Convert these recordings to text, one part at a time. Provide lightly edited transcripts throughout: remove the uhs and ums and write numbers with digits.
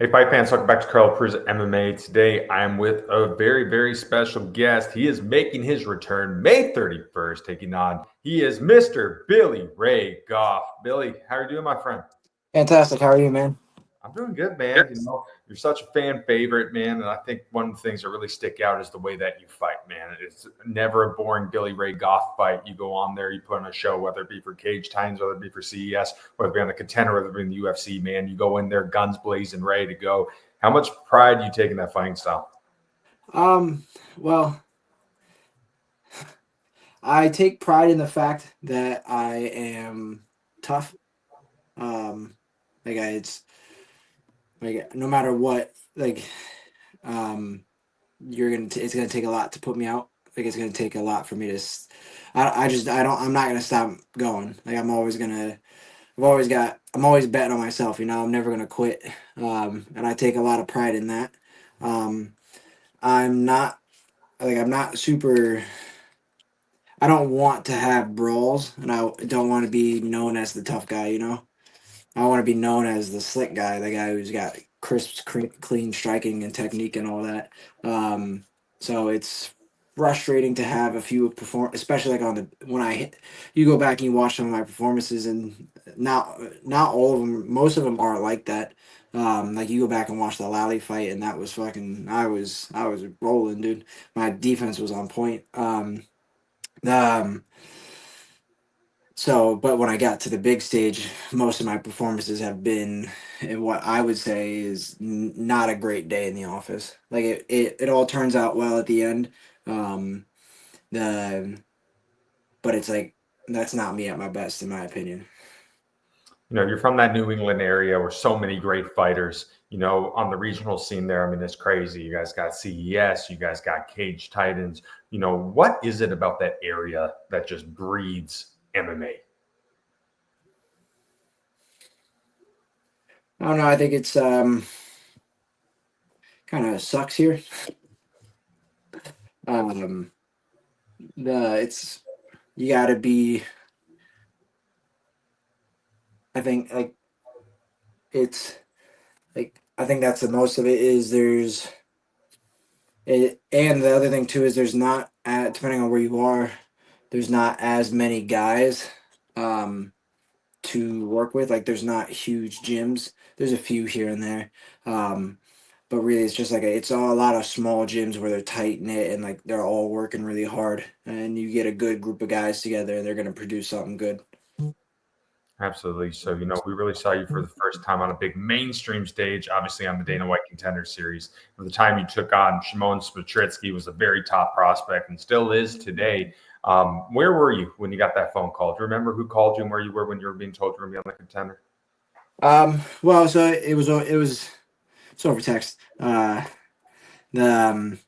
Hey, fight fans, welcome back to Carl Cruz MMA. Today, I am with a very, very special guest. He is making his return May 31st, taking on, he is Mr. Billy Ray Goff. Billy, how are you doing, my friend? Fantastic. How are you, man? I'm doing good, man. You're such a fan favorite, man. And I think one of the things that really stick out is the way that you fight, man. It's never a boring Billy Ray Goff fight. You go on there, you put on a show, whether it be for Cage Titans, whether it be for CES, whether it be on the Contender, whether it be in the UFC, man. You go in there, guns blazing, ready to go. How much pride do you take in that fighting style? Well, I take pride in the fact that I am tough. Um, it's like no matter what, um, it's gonna take a lot to put me out. Like it's gonna take a lot for me to. I'm not gonna stop going. Like I'm always betting on myself. I'm never gonna quit. And I take a lot of pride in that. Um, I'm not I'm not super. I don't want to have brawls, and I don't want to be known as the tough guy. I want to be known as the slick guy, the guy who's got crisp, clean striking and technique and all that. So it's frustrating to have a few especially like on the when I hit. You go back and you watch some of my performances, and not all of them. Most of them aren't like that. Like you go back and watch the Lally fight, and that was fucking. I was rolling, dude. My defense was on point. Um, but when I got to the big stage, most of my performances have been in what I would say is not a great day in the office. Like it all turns out well at the end. Um, the but it's like that's not me at my best in my opinion. You're from that New England area where so many great fighters, on the regional scene there. I mean, it's crazy. You guys got CES, you guys got Cage Titans. What is it about that area that just breeds MMA? I don't know. I think it's kind of sucks here. Um, the it's you got to be. I think it's I think that's the most of it is and the other thing too is there's not depending on where you are, there's not as many guys um to work with. Like there's not huge gyms. There's a few here and there. Um but really it's just it's all a lot of small gyms where they're tight knit and like they're all working really hard and you get a good group of guys together and they're gonna produce something good. Absolutely. So, we really saw you for the first time on a big mainstream stage, obviously on the Dana White Contender Series. At the time you took on Shimon Spatritsky, was a very top prospect and still is today. Where were you when you got that phone call? Do you remember who called you and where you were when you were being told you were going to be on the Contender? Well, so it was it's over text. The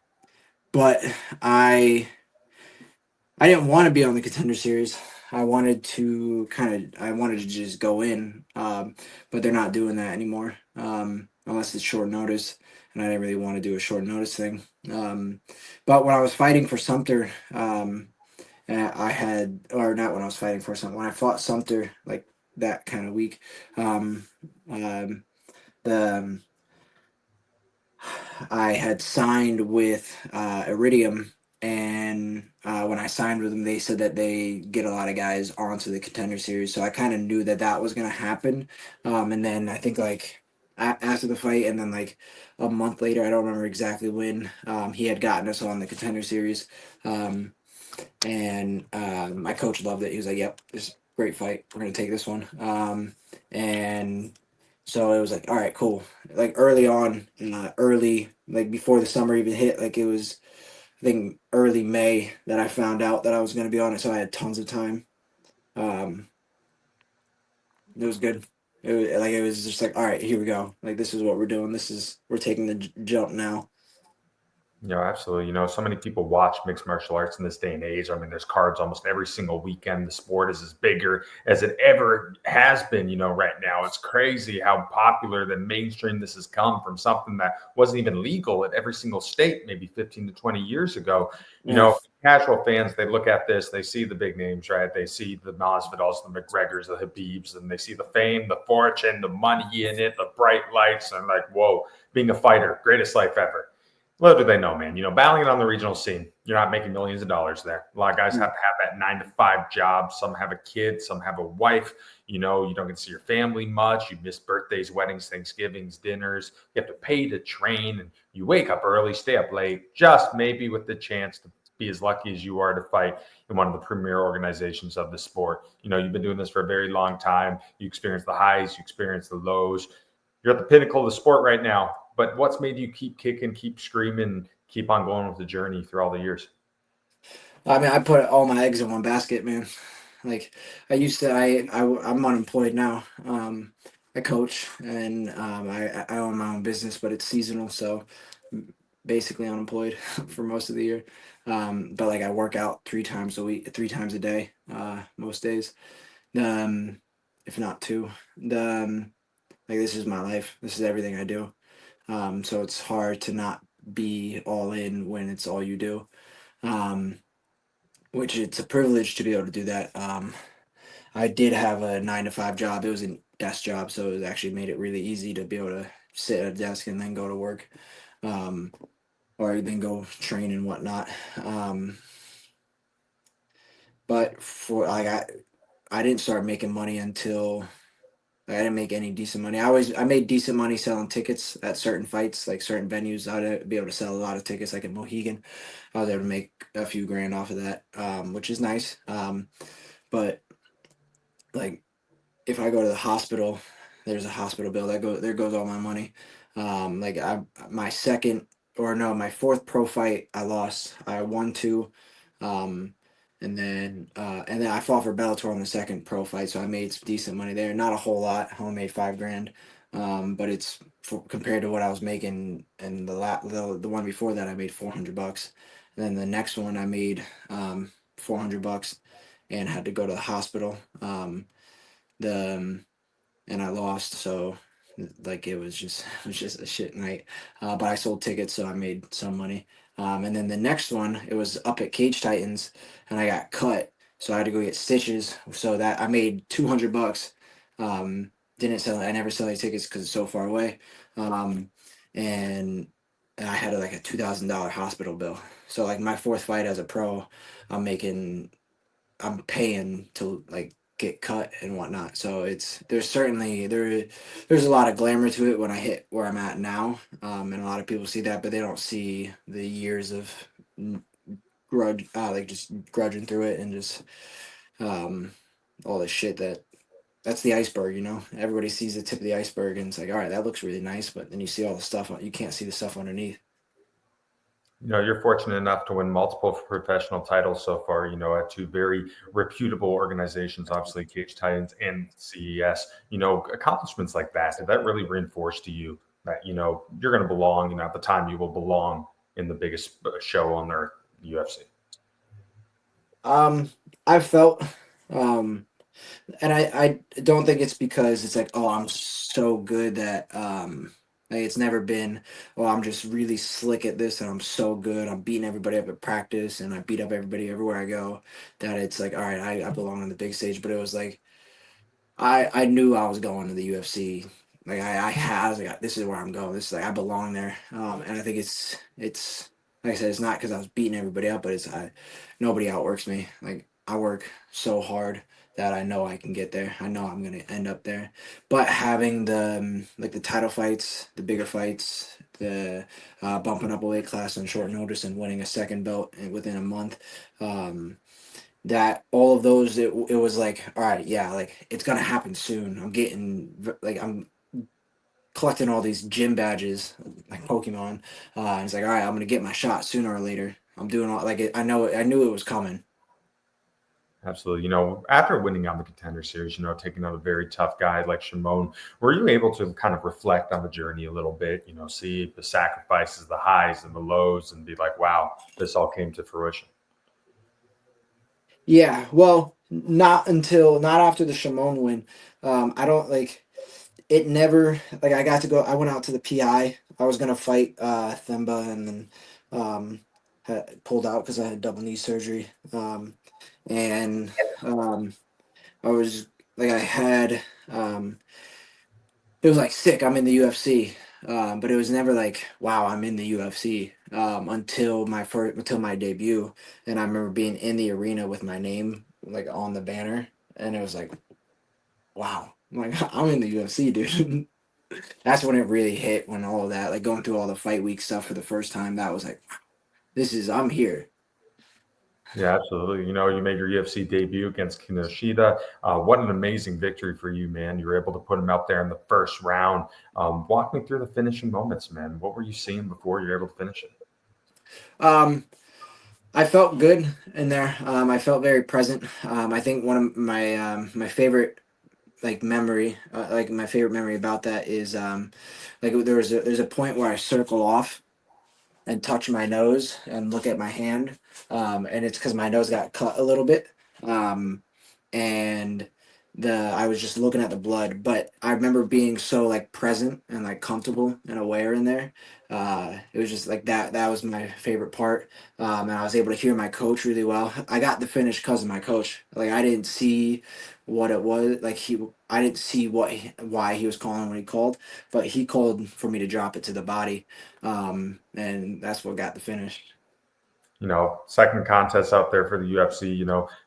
but I didn't want to be on the Contender Series. I wanted to just go in, but they're not doing that anymore, unless it's short notice, and I didn't really want to do a short notice thing. But when I was fighting for Sumter, or not when I was fighting for Sumter, when I fought Sumter, like that kind of week, um, um, the I had signed with Iridium, and when I signed with them, they said that they get a lot of guys onto the Contender Series. So I kind of knew that that was going to happen. And then I think after the fight, and then like a month later, I don't remember exactly when, he had gotten us on the Contender Series. Um, and my coach loved it. He was like, "Yep, this is a great fight. We're gonna take this one." And so it was like, all right, cool. Like early on, early like before the summer even hit, like it was I think early May that I found out that I was gonna be on it. So I had tons of time. Um, it was good. It was just like, all right, here we go. Like this is what we're doing. We're taking the jump now. Absolutely. So many people watch mixed martial arts in this day and age. I mean, there's cards almost every single weekend. The sport is as bigger as it ever has been, right now. It's crazy how popular the mainstream this has come from something that wasn't even legal at every single state maybe 15 to 20 years ago. Yeah. Casual fans, they look at this, they see the big names, right? They see the Masvidals, the McGregors, the Habibs, and they see the fame, the fortune, the money in it, the bright lights, and like, whoa, being a fighter, greatest life ever. Little do they know, man. Battling on the regional scene, you're not making millions of dollars there. A lot of guys have to have that 9 to 5 job. Some have a kid, some have a wife. You don't get to see your family much. You miss birthdays, weddings, Thanksgivings, dinners. You have to pay to train, and you wake up early, stay up late, just maybe with the chance to be as lucky as you are to fight in one of the premier organizations of the sport. You've been doing this for a very long time. You experience the highs, you experience the lows. You're at the pinnacle of the sport right now. But what's made you keep kicking, keep screaming, keep on going with the journey through all the years? I mean, I put all my eggs in one basket, man. Like I used to, I'm unemployed now. I coach and I own my own business, but it's seasonal, so basically unemployed for most of the year. But like I work out 3 times a week, 3 times a day, most days. Um, if not two. Like this is my life. This is everything I do. So it's hard to not be all in when it's all you do. Um, which it's a privilege to be able to do that. I did have a 9 to 5 job. It was a desk job, so it actually made it really easy to be able to sit at a desk and then go to work, um, or then go train and whatnot. Um, but for like I didn't start making money until I didn't make any decent money. I made decent money selling tickets at certain fights, like certain venues. I'd be able to sell a lot of tickets, like at Mohegan. I was able to make a few grand off of that, which is nice. But like if I go to the hospital, there's a hospital bill there goes all my money. Like my second or no, my fourth pro fight I lost. I won two, um, and then I fought for Bellator on the second pro fight, so I made some decent money there. Not a whole lot. I only made 5 grand, but it's compared to what I was making and the one before that I made $400. And then the next one I made $400 and had to go to the hospital. The and I lost, so like it was just a shit night. But I sold tickets, so I made some money. And then the next one, it was up at Cage Titans, and I got cut, so I had to go get stitches. So that I made $200. Didn't sell. I never sell any tickets because it's so far away. Um, and I had like a $2,000 hospital bill. So like my fourth fight as a pro, I'm making I'm paying to like get cut and whatnot. So there's certainly there's a lot of glamour to it when I hit where I'm at now, and a lot of people see that, but they don't see the years of n- like just grudging through it and just um, all the shit that's the iceberg. Everybody sees the tip of the iceberg and it's like, all right, that looks really nice, but then you see all the stuff you can't see the stuff underneath. You're fortunate enough to win multiple professional titles so far, at two very reputable organizations, obviously Cage Titans and CES. Accomplishments like that, did that really reinforce to you that, you're going to belong, at the time you will belong in the biggest show on earth, the UFC? Um, I felt um and I don't think it's because it's like, oh, I'm so good that like it's never been, oh, I'm just really slick at this and I'm so good. I'm beating everybody up at practice and I beat up everybody everywhere I go, that it's like, all right, I belong on the big stage. But it was like I knew I was going to the UFC. Like I was like, this is where I'm going. This is like I belong there. And I think it's like I said, it's not because I was beating everybody up, but nobody outworks me. Like I work so hard that I know I can get there. I know I'm gonna end up there. But having the like the title fights, the bigger fights, the bumping up a weight class on short notice and winning a second belt within a month. That all of those it was like, all right, yeah, like it's gonna happen soon. I'm collecting all these gym badges like Pokemon, and it's like, all right, I'm gonna get my shot sooner or later. I'm doing all like I knew it was coming. Absolutely. After winning on the Contender Series, taking on a very tough guy like Shimon, were you able to kind of reflect on the journey a little bit, see the sacrifices, the highs and the lows, and be like, wow, this all came to fruition? Yeah, well, not after the Shimon win. I don't like it. Never like I got to go. I went out to the PI. I was gonna fight Themba, and then pulled out because I had double knee surgery. And I was like I had it was like sick. I'm in the UFC, but it was never like wow, I'm in the UFC until my debut, and I remember being in the arena with my name like on the banner, and it was like wow, I'm like I'm in the UFC, dude. That's when it really hit when all of that like going through all the fight week stuff for the first time. That was like this is I'm here. Yeah, absolutely. You made your UFC debut against Kinoshita. What an amazing victory for you, man. You were able to put him out there in the first round. Walk me through the finishing moments, man. What were you seeing before you were able to finish it? Um, I felt good in there. I felt very present. I think one of my favorite like my favorite memory about that is like there's a point where I circle off and touch my nose and look at my hand, and it's because my nose got cut a little bit, um, and the I was just looking at the blood, but I remember being so like present and like comfortable and aware in there. It was just like that. That was my favorite part, and I was able to hear my coach really well. I got the finish because of my coach. Like I didn't see what it was. I didn't see why he was calling when he called, but he called for me to drop it to the body, and that's what got the finish. Second contest out there for the UFC,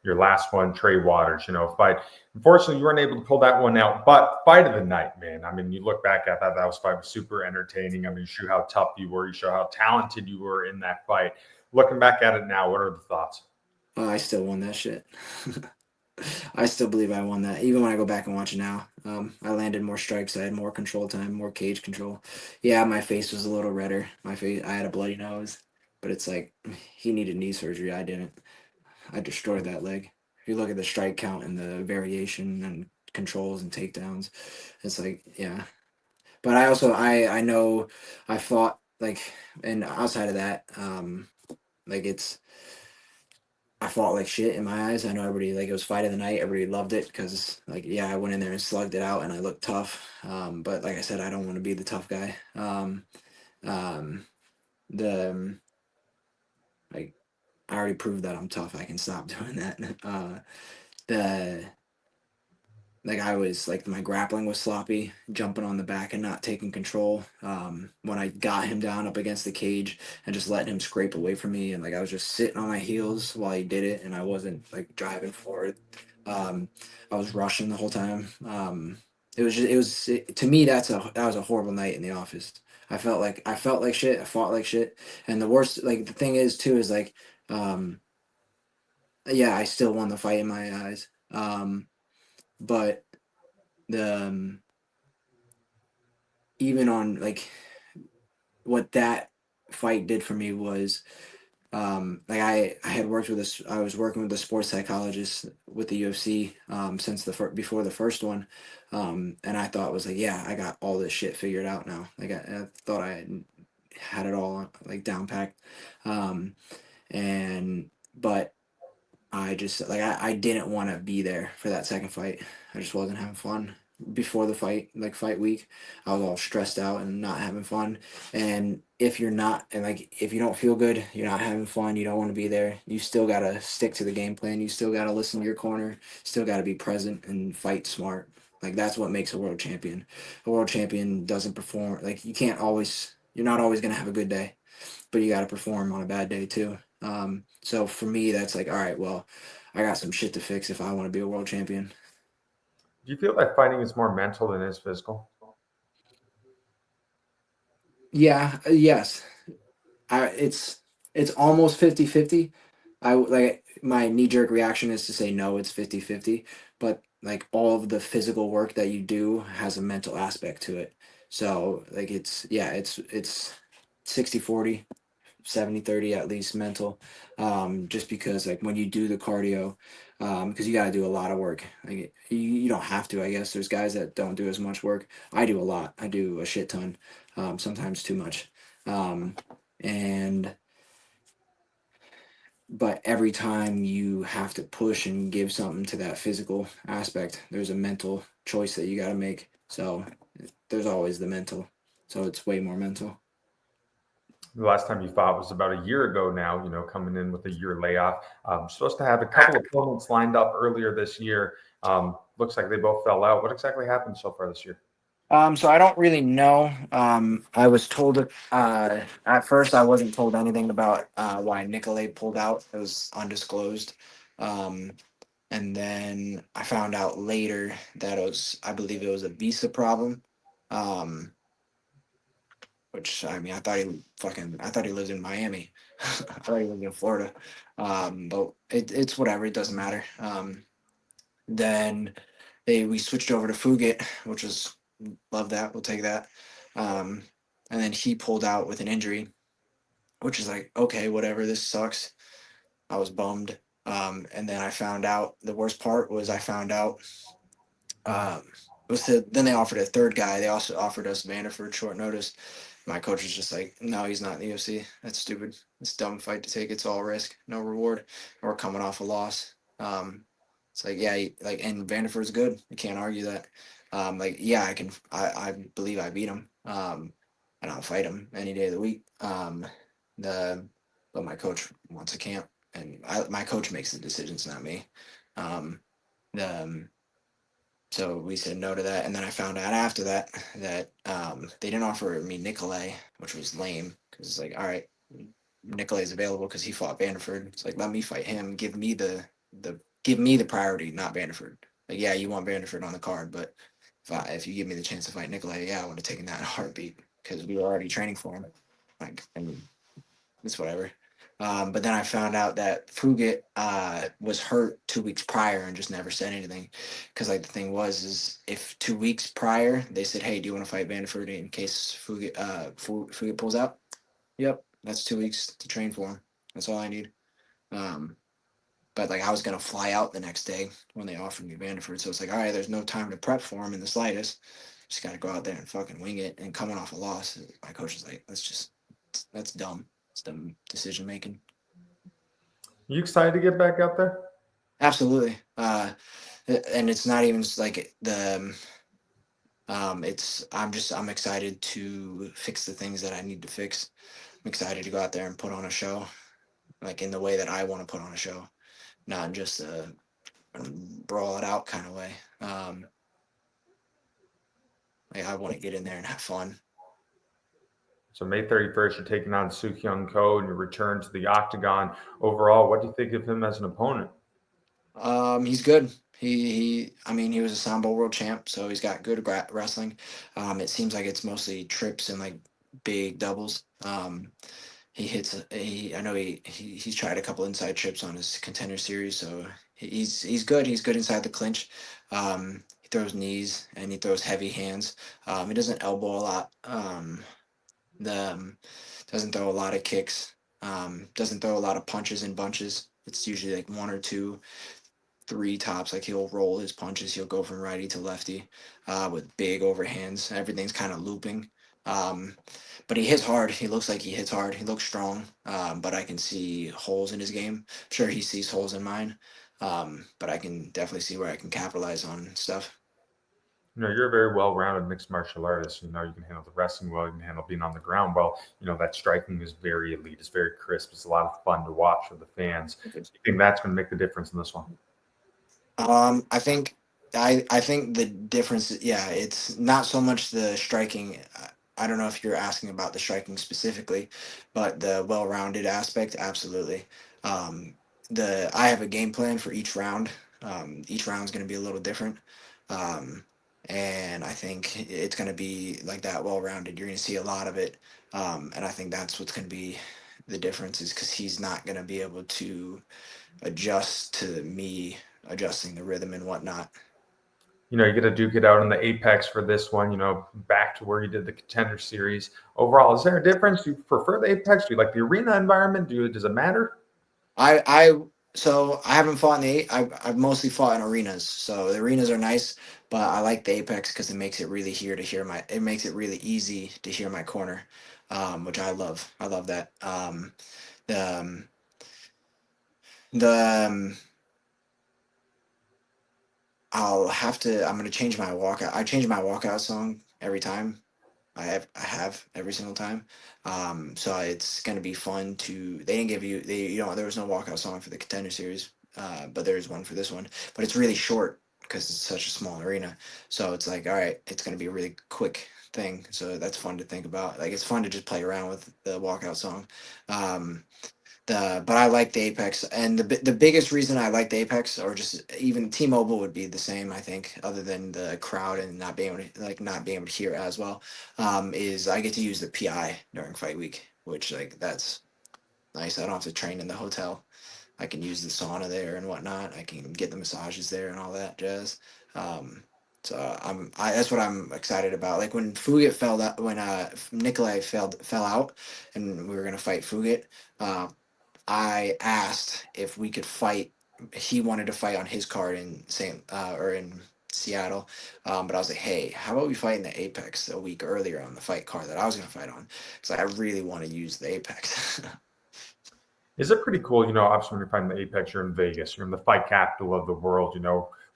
your last one, Trey Waters, fight. Unfortunately, you weren't able to pull that one out, but fight of the night, man. I mean, you look back at that, that was fight was super entertaining. I mean, you show how tough you were, you show how talented you were in that fight. Looking back at it now, what are the thoughts? I still won that shit. I still believe I won that. Even when I go back and watch it now, I landed more strikes. I had more control time, more cage control. Yeah, my face was a little redder. I had a bloody nose, but it's like he needed knee surgery. I didn't. I destroyed that leg. If you look at the strike count and the variation and controls and takedowns, it's like yeah. But I know I fought like and outside of that, like it's I fought like shit in my eyes. I know everybody like it was fight of the night. Everybody loved it because like yeah, I went in there and slugged it out and I looked tough. But like I said, I don't want to be the tough guy. Um, the like I already proved that I'm tough. I can stop doing that. The like I was like my grappling was sloppy, jumping on the back and not taking control. When I got him down up against the cage and just letting him scrape away from me, and like I was just sitting on my heels while he did it, and I wasn't like driving forward. Um, I was rushing the whole time. To me that was a horrible night in the office. I felt like shit. I fought like shit, and the worst like the thing is too is like um, yeah I still won the fight in my eyes. But the even on like what that fight did for me was like I had worked with this I was working with a sports psychologist with the UFC since before the first one, and I thought it was like yeah I got all this shit figured out now like I thought had it all like down packed, um, and but I just like I didn't want to be there for that second fight. I just wasn't having fun before the fight, like fight week. I was all stressed out and not having fun. And if you're not and like if you don't feel good, you're not having fun, you don't want to be there, you still gotta stick to the game plan. You still gotta listen to your corner, still gotta be present and fight smart. Like that's what makes a world champion. A world champion doesn't perform like you're not always gonna have a good day, but you gotta perform on a bad day too. So for me, that's like, all right, well, I got some shit to fix if I want to be a world champion. Do you feel like fighting is more mental than it is physical? Yeah, yes. I it's almost 50-50. Like my knee-jerk reaction is to say no, it's 50-50, but like all of the physical work that you do has a mental aspect to it. So like it's yeah, it's 60-40, 70-30 at least mental. Just because like when you do the cardio, because you got to do a lot of work. Like you don't have to, I guess. There's guys that don't do as much work. I do a lot. I do a shit ton, sometimes too much. Um, and but every time you have to push and give something to that physical aspect, there's a mental choice that you got to make. So there's always the mental. So it's way more mental. The last time you fought was about a year ago now, coming in with a year layoff. Supposed to have a couple of opponents lined up earlier this year. Looks like they both fell out. What exactly happened so far this year? So I don't really know. I was told at first I wasn't told anything about why Nicolay pulled out. It was undisclosed. Um, and then I found out later that I believe it was a visa problem. Um, which I mean, I thought he lived in Miami. I thought he lived in Florida. But it's whatever. It doesn't matter. Then we switched over to Fugit, which was love that. We'll take that. Um, and then he pulled out with an injury, which is like, okay, whatever. This sucks. I was bummed. And then I found out the worst part was I found out um, then they offered a third guy. They also offered us Vanderford short notice. My coach was just like, no, he's not in the UFC. That's stupid. It's a dumb fight to take. It's all risk, no reward. We're coming off a loss. It's like, yeah, and Vanderford's good. You can't argue that. Like, yeah, I believe I beat him. And I'll fight him any day of the week. But my coach wants a camp, and my coach makes the decisions, not me. Um, the so we said no to that, and then I found out after that that they didn't offer me Nicolay, which was lame because it's like, all right, Nicolay's available because he fought Vanderford. It's like, let me fight him. Give me the priority, not Vanderford. Like, yeah, you want Vanderford on the card, but if you give me the chance to fight Nicolay, yeah, I would have taken that in a heartbeat because we were already training for him. Like, I mean, it's whatever. But then I found out that Fugit was hurt 2 weeks prior and just never said anything. Because like the thing is if 2 weeks prior they said, "Hey, do you want to fight Vanderford in case Fugit pulls out?" Yep, that's 2 weeks to train for him. That's all I need. Um, but like I was gonna fly out the next day when they offered me Vanderford, so it's like, all right, there's no time to prep for him in the slightest. Just gotta go out there and fucking wing it. And coming off a loss, my coach is like, that's dumb. It's dumb decision making. You excited to get back out there? Absolutely. And it's not even like I'm excited to fix the things that I need to fix. I'm excited to go out there and put on a show, like in the way that I want to put on a show, not just a brawl it out kind of way. Like I want to get in there and have fun. So May 31st, you're taking on Seok Hyun Ko and you return to the octagon. Overall, what do you think of him as an opponent? He's good. I mean, he was a Sambo world champ, so he's got good wrestling. It seems like it's mostly trips and like big doubles. He hits. I know he's tried a couple inside trips on his contender series, so he's good. He's good inside the clinch. He throws knees and he throws heavy hands. He doesn't elbow a lot. The Doesn't throw a lot of kicks. Doesn't throw a lot of punches and bunches. It's usually like one or two, three tops. Like he'll roll his punches. He'll go from righty to lefty with big overhands. Everything's kind of looping. Um, but he hits hard. He looks like he hits hard. He looks strong. But I can see holes in his game. I'm sure he sees holes in mine. But I can definitely see where I can capitalize on stuff. You're a very well-rounded mixed martial artist. You can handle the wrestling well, you can handle being on the ground well. That striking is very elite. It's very crisp. It's a lot of fun to watch for the fans. Do you think that's going to make the difference in this one? I think I think the difference, yeah, it's not so much the striking. I don't know if you're asking about the striking specifically, but the well-rounded aspect, absolutely. Um, the I have a game plan for each round. Each round's going to be a little different, um, and I think it's going to be like that, well-rounded. You're going to see a lot of it, and I think that's what's going to be the difference is because he's not going to be able to adjust to me adjusting the rhythm and whatnot. You get to duke it out in the Apex for this one, back to where you did the Contender Series. Overall, is there a difference? Do you prefer the Apex? Do you like the arena environment? Does it matter? So I haven't fought in I've mostly fought in arenas. So the arenas are nice, but I like the Apex because it makes it really easy to hear my corner, which I love. I love that. The the I'm gonna change my walkout. I change my walkout song every time. I have every single time. So it's gonna be fun to. They didn't give you there was no walkout song for the Contender Series, but there's one for this one. But it's really short because it's such a small arena. So it's like, all right, it's gonna be a really quick thing. So that's fun to think about. Like it's fun to just play around with the walkout song. Um, but I like the Apex, and the biggest reason I like the Apex, or just even T-Mobile would be the same, I think, other than the crowd and not being able to hear as well, is I get to use the PI during fight week, which like that's nice. I don't have to train in the hotel. I can use the sauna there and whatnot. I can get the massages there and all that jazz. Um, that's what I'm excited about. Like when Fugit fell out, when Nikolai fell out, and we were gonna fight Fugit. I asked if we could fight. He wanted to fight on his card in or in Seattle, but I was like, hey, how about we fight in the Apex a week earlier on the fight card that I was going to fight on? Because I really want to use the Apex. Is it pretty cool? Obviously, when you're fighting the Apex, you're in Vegas. You're in the fight capital of the world.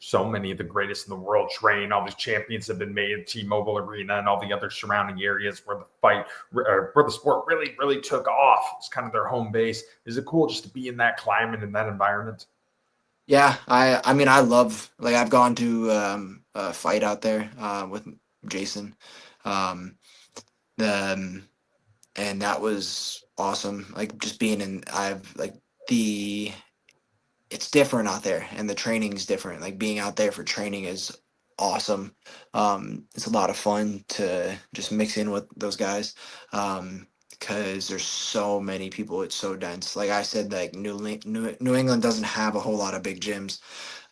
So many of the greatest in the world train. All these champions have been made at T-Mobile Arena and all the other surrounding areas where where the sport really, really took off. It's kind of their home base. Is it cool just to be in that climate and that environment? Yeah, I mean I love, like, I've gone to a fight out there with Jason, um, the and that was awesome. Like just being in, I've like the it's different out there and the training's different. Like being out there for training is awesome. It's a lot of fun to just mix in with those guys. Because there's so many people, it's so dense. Like I said, like New England doesn't have a whole lot of big gyms,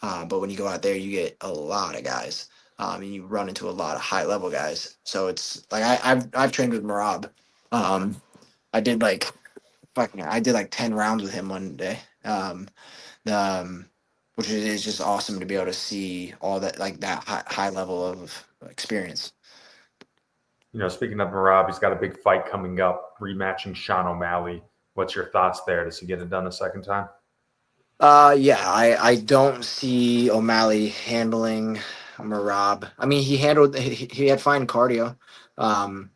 but when you go out there, you get a lot of guys, and you run into a lot of high level guys. So it's like I've trained with Marab. Um, I did like I did like 10 rounds with him one day. Um, which is just awesome to be able to see all that, like that high level of experience. Speaking of Marab, he's got a big fight coming up, rematching Sean O'Malley. What's your thoughts there? Does he get it done a second time? Yeah, I don't see O'Malley handling Marab. I mean, he had fine cardio. Um,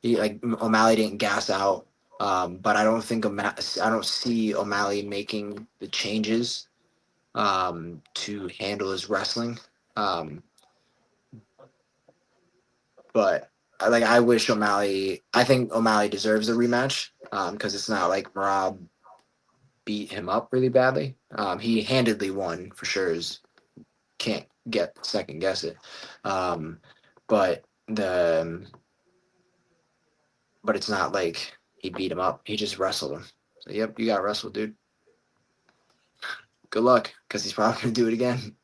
O'Malley didn't gas out. But I don't see O'Malley making the changes to handle his wrestling. Um, but I wish O'Malley. I think O'Malley deserves a rematch because it's not like Marab beat him up really badly. He handedly won for sure. Can't get second guess it. Um, but the but it's not like he beat him up. He just wrestled him. So yep, you got wrestled, dude. Good luck, because he's probably gonna do it again.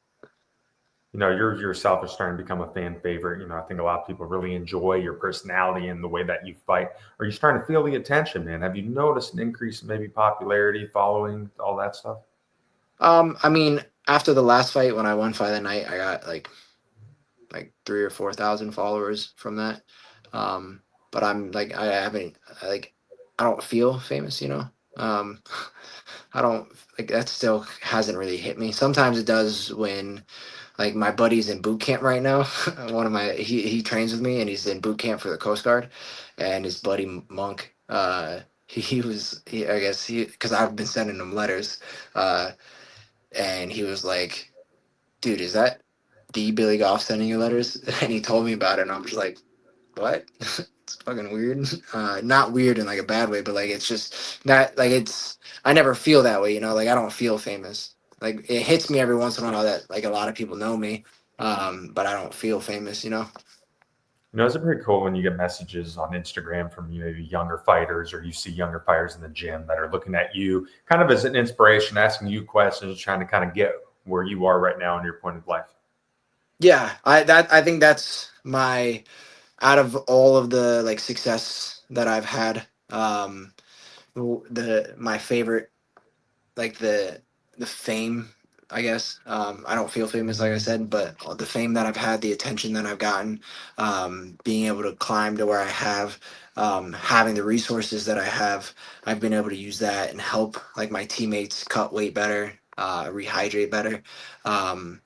You yourself are starting to become a fan favorite. I think a lot of people really enjoy your personality and the way that you fight. Are you starting to feel the attention, man? Have you noticed an increase in maybe popularity following all that stuff? I mean, after the last fight when I won fight that night, I got like 3 or 4 thousand followers from that. Um, but I'm like I haven't like I don't feel famous, you know. Um, I don't like that still hasn't really hit me. Sometimes it does when like my buddy's in boot camp right now. One of my he trains with me and he's in boot camp for the Coast Guard, and his buddy Monk. I guess he because I've been sending him letters, uh, and he was like, "Dude, is that the Billy Goff sending you letters?" And he told me about it, and I'm just like, "What?" It's fucking weird. Not weird in like a bad way, but like it's just that like it's I never feel that way, you know. Like I don't feel famous. Like it hits me every once in a while that like a lot of people know me, but I don't feel famous, you know. It's pretty cool when you get messages on Instagram from maybe younger fighters, or you see younger fighters in the gym that are looking at you kind of as an inspiration, asking you questions, trying to kind of get where you are right now in your point of life. Yeah, I think that's my out of all of the like success that I've had, the my favorite, like the fame, I guess. I don't feel famous, like I said, but the fame that I've had, the attention that I've gotten, being able to climb to where I have, having the resources that I have, I've been able to use that and help like my teammates cut weight better, rehydrate better, um,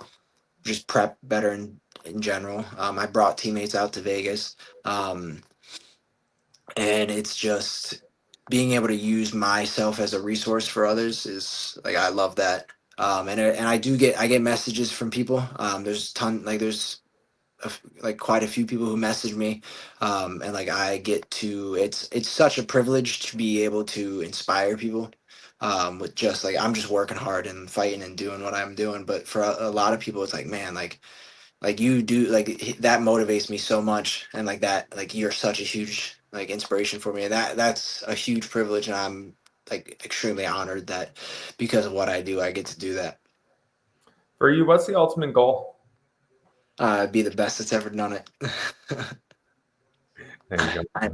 just prep better in general. I brought teammates out to Vegas. And it's just being able to use myself as a resource for others is like I love that. And I get messages from people. There's like quite a few people who message me, and like I get to it's such a privilege to be able to inspire people. With just like I'm just working hard and fighting and doing what I'm doing, but for a lot of people, it's like, man, like you do, like that motivates me so much, and like that, like you're such a huge like inspiration for me, and that's a huge privilege, and I'm like extremely honored that because of what I do I get to do that. For you, what's the ultimate goal? Be the best that's ever done it. There you go. I,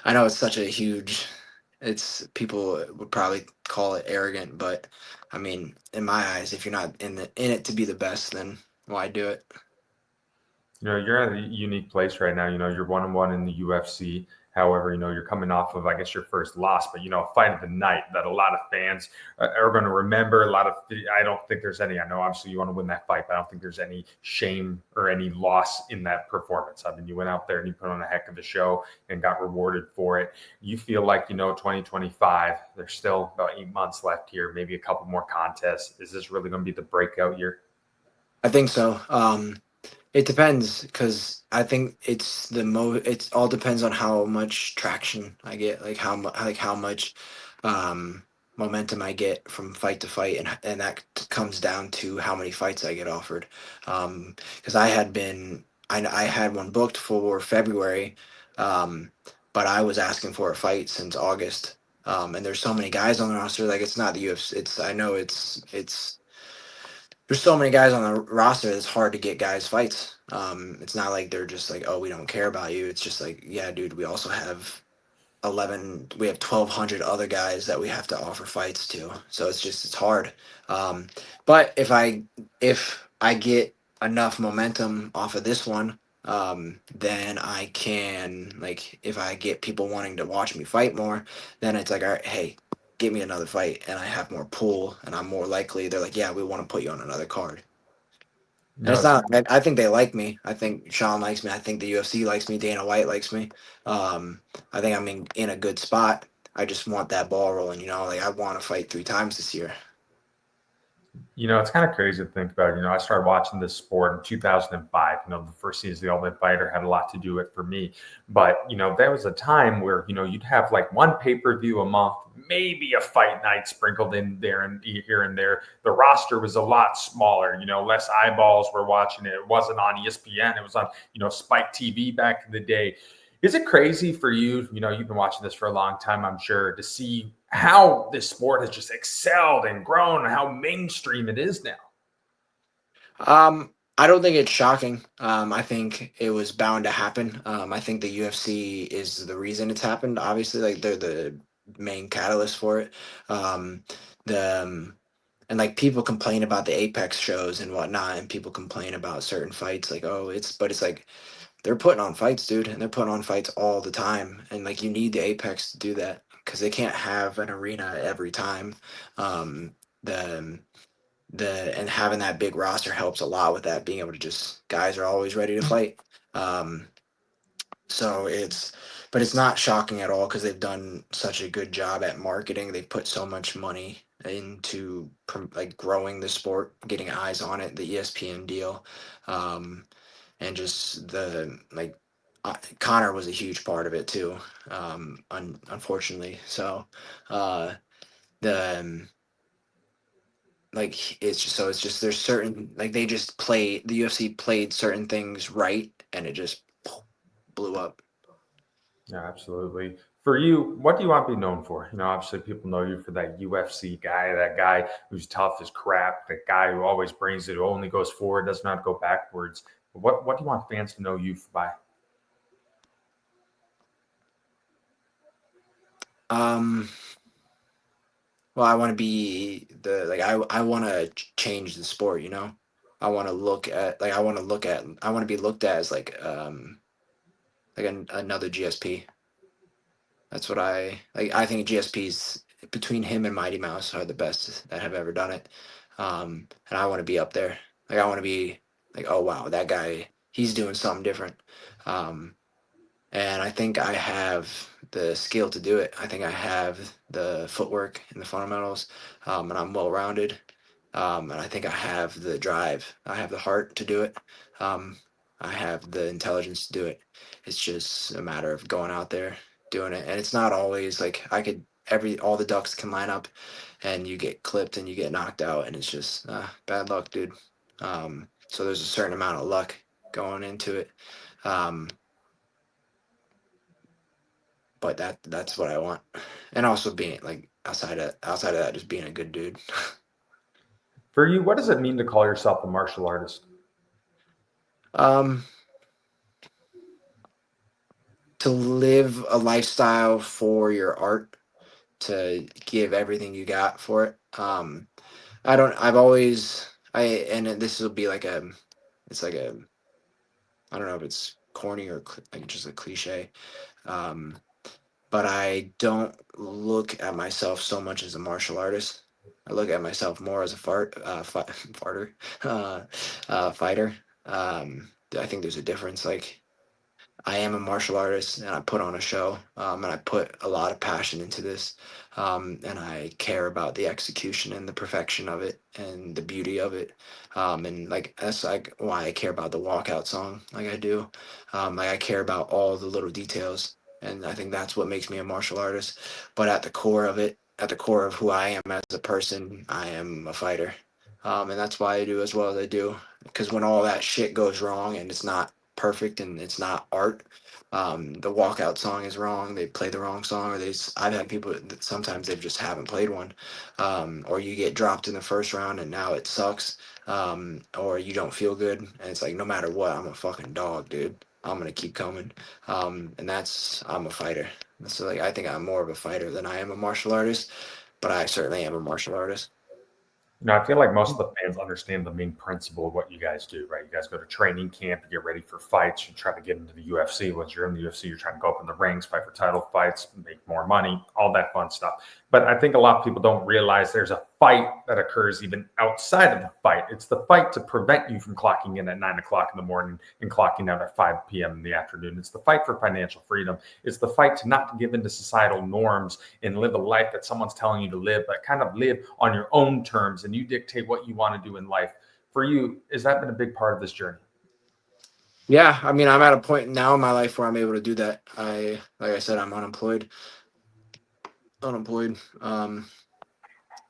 I know it's such a huge, it's people would probably call it arrogant, but I mean, in my eyes, if you're not in it to be the best, then why do it? You're in a unique place right now. You're 1-1 in the UFC. However, you're coming off of, I guess, your first loss, but a fight of the night that a lot of fans are going to remember. I don't think there's any. I know obviously you want to win that fight, but I don't think there's any shame or any loss in that performance. I mean, you went out there and you put on a heck of a show and got rewarded for it. You feel like 2025. There's still about 8 months left here, maybe a couple more contests. Is this really going to be the breakout year? I think so. It depends because I think it all depends on how much traction I get, like how much um, momentum I get from fight to fight, and that comes down to how many fights I get offered. Because I had one booked for February, um, but I was asking for a fight since August. And there's so many guys on the roster, like it's not the UFC. I know it's there's so many guys on the roster. It's hard to get guys fights. It's not like they're just like, oh, we don't care about you. It's just like, yeah, dude, we also have 1,200 other guys that we have to offer fights to. So it's hard. Um, but if I get enough momentum off of this one, then I can, like, if I get people wanting to watch me fight more, then it's like, all right, hey, give me another fight, and I have more pull, and I'm more likely. They're like, yeah, we want to put you on another card. And it's It's not. I think they like me. I think Sean likes me. I think the UFC likes me. Dana White likes me. I think I'm in a good spot. I just want that ball rolling. Like I want to fight 3 times this year. It's kind of crazy to think about. I started watching this sport in 2005. The first season of The Ultimate Fighter had a lot to do with it for me. But, there was a time where, you'd have like one pay-per-view a month, maybe a fight night sprinkled in there and here and there. The roster was a lot smaller, less eyeballs were watching it. It wasn't on ESPN. It was on, Spike TV back in the day. Is it crazy for you? You've been watching this for a long time, I'm sure, to see how this sport has just excelled and grown and how mainstream it is now. I don't think it's shocking. I think it was bound to happen. I think the UFC is the reason it's happened. Obviously, like they're the main catalyst for it. Um, the and like people complain about the Apex shows and whatnot, and people complain about certain fights, like, oh, it's like they're putting on fights, dude, and they're putting on fights all the time, and like you need the Apex to do that because they can't have an arena every time. Um, the and having that big roster helps a lot with that. Being able to just guys are always ready to fight. Um, so but it's not shocking at all because they've done such a good job at marketing. They put so much money into like growing the sport, getting eyes on it, the ESPN deal, and just the like. Connor was a huge part of it too, unfortunately. So the like it's just there's certain like they just play the UFC played certain things right, and it just blew up. Yeah, absolutely. For you, what do you want to be known for? Obviously people know you for that UFC guy, that guy who's tough as crap, that guy who always brings it, who only goes forward, does not go backwards. What do you want fans to know you by? Um, well, I want to be the like I want to change the sport. I want to look at like I want to be looked at as like another GSP. That's what I think GSPs between him and Mighty Mouse are the best that have ever done it. And I want to be up there. Like I want to be like, oh wow, that guy, he's doing something different. Um, and I think I have the skill to do it. I think I have the footwork and the fundamentals, and I'm well rounded. And I think I have the drive. I have the heart to do it. Um, I have the intelligence to do it. It's just a matter of going out there doing it. And it's not always like I could all the ducks can line up, and you get clipped and you get knocked out, and it's just bad luck, dude. So there's a certain amount of luck going into it. Um, but that's what I want, and also being like outside of that, just being a good dude. For you, what does it mean to call yourself a martial artist? um, to live a lifestyle for your art, to give everything you got for it. I don't. I've always and this will be like it's like a I don't know if it's corny or like just a cliche. Um, but I don't look at myself so much as a martial artist. I look at myself more as a farter, fighter. I think there's a difference. Like I am a martial artist, and I put on a show, and I put a lot of passion into this, and I care about the execution and the perfection of it and the beauty of it, and like that's like why I care about the walkout song, like I do, like I care about all the little details, and I think that's what makes me a martial artist. But at the core of it, at the core of who I am as a person, I am a fighter, and that's why I do as well as I do. Because when all that shit goes wrong and it's not perfect and it's not art. The walkout song is wrong. They play the wrong song, or I've had people that sometimes they just haven't played one, or you get dropped in the first round and now it sucks, or you don't feel good, and it's like no matter what, I'm a fucking dog, dude. I'm gonna keep coming, and I'm a fighter. So like I think I'm more of a fighter than I am a martial artist, but I certainly am a martial artist. I feel like most of the fans understand the main principle of what you guys do, right? You guys go to training camp, you get ready for fights, you try to get into the UFC. Once you're in the UFC, you're trying to go up in the ranks, fight for title fights, make more money, all that fun stuff. But I think a lot of people don't realize there's a fight that occurs even outside of the fight. It's the fight to prevent you from clocking in at 9 o'clock in the morning and clocking out at 5 p.m. in the afternoon. It's the fight for financial freedom. It's the fight to not give into societal norms and live a life that someone's telling you to live, but kind of live on your own terms and you dictate what you want to do in life. For you, has that been a big part of this journey? Yeah, I mean, I'm at a point now in my life where I'm able to do that. Like I said, I'm unemployed.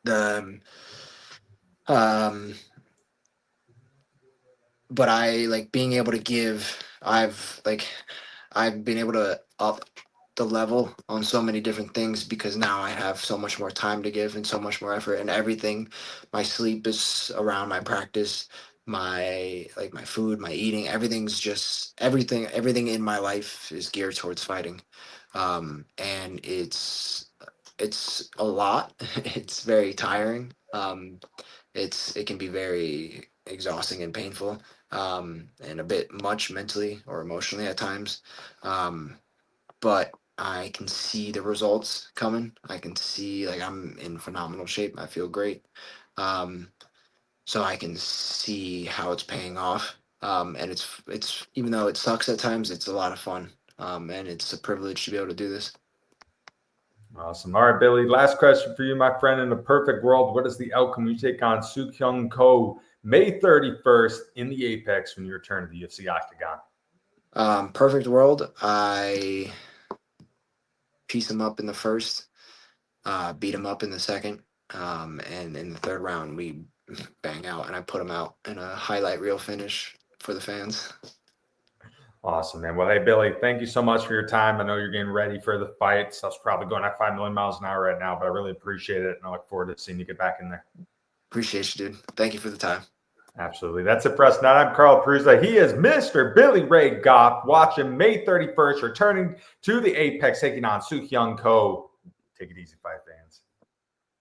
The um, but I like being able to give. I've been able to up the level on so many different things because now I have so much more time to give and so much more effort and everything. My sleep is around my practice, my food, my eating, everything's just everything in my life is geared towards fighting. And it's a lot. It's very tiring. It can be very exhausting and painful, and a bit much mentally or emotionally at times. Um, but I can see the results coming. I can see like I'm in phenomenal shape. I feel great. Um, so I can see how it's paying off. And it's even though it sucks at times, it's a lot of fun. And it's a privilege to be able to do this. Awesome. All right, Billy. Last question for you, my friend. In a perfect world, what is the outcome you take on Seok Hyun Ko May 31st in the Apex when you return to the UFC octagon? Perfect world. I piece him up in the first, beat him up in the second, and in the third round we bang out, and I put him out in a highlight reel finish for the fans. Awesome, man. Well, hey, Billy, thank you so much for your time. I know you're getting ready for the fights. I was probably going at 5 million miles an hour right now, but I really appreciate it. And I look forward to seeing you get back in there. Appreciate you, dude. Thank you for the time. Absolutely. That's it for us tonight. I'm Carl Prusa. He is Mr. Billy Ray Goff. Watch him May 31st, returning to the Apex, taking on Seok Hyun Ko. Take it easy, fight fans.